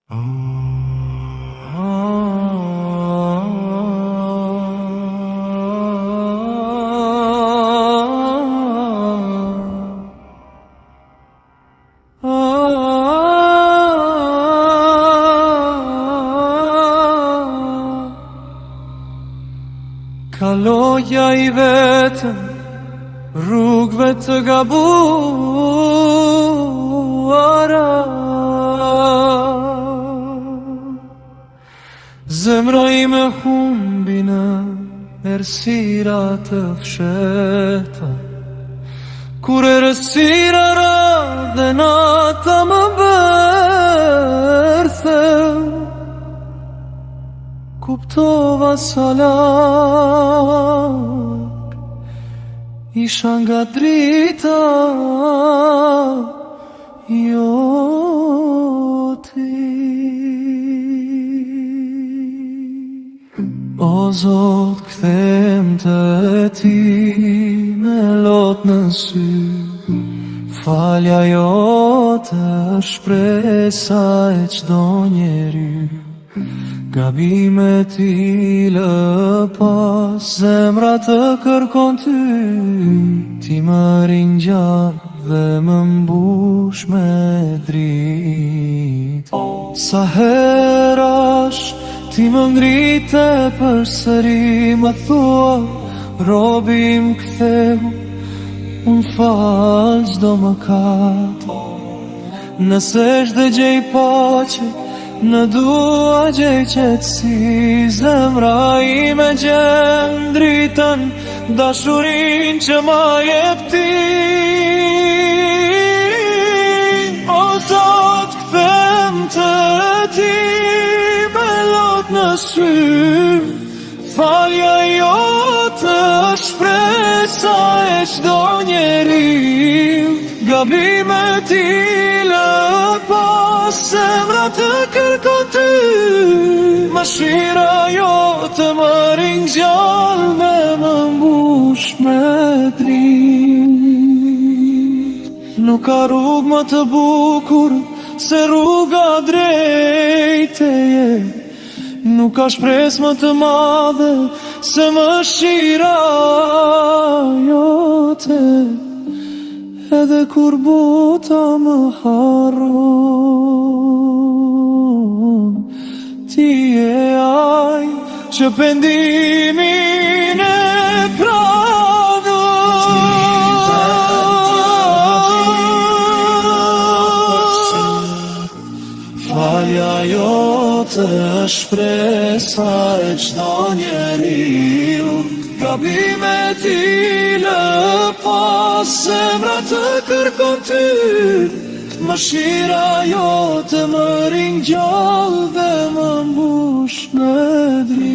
Kaloja I vetëm rrugëve të gabuara, zemra ime humbi në errësira të fshehta, kur errësira dhe nata më bërthe, kuptova salak isha nga drita joti. O Zot, kthem të ti me lot në sy, falja jote shpresa e çdo njeri, gabimet I lë pas, zemra të kërkon ty, ti më ringjall dhe më mbush me dritë. Sa herash ti më ngrite përsëri, më thua robim ktheu, unë fal çdo mëkat. Nëse çdo gjej paqe, në dua gjej qetësi, zemra ime gjen dritën, dashurin që ma jep ti. O Zot, kthem të ti me lot në sy, falja jote shpresa e çdo njeriu, gabimet I lë pas, zemra të kërkon ty, mëshira jote më ringjall dhe më mbush me dritë. Nuk ka rrugë më të bukur se rruga drejteje, nuk ka shpresë më të madhe se mëshira jote, edhe kur bota më harron, ti e ai që pendimin e pranon. Falja jote shpresa e çdo njeriu, gabimet I lë pas, zemra të kërkon ty, mëshira jote më ringjall dhe më mbush me dritë.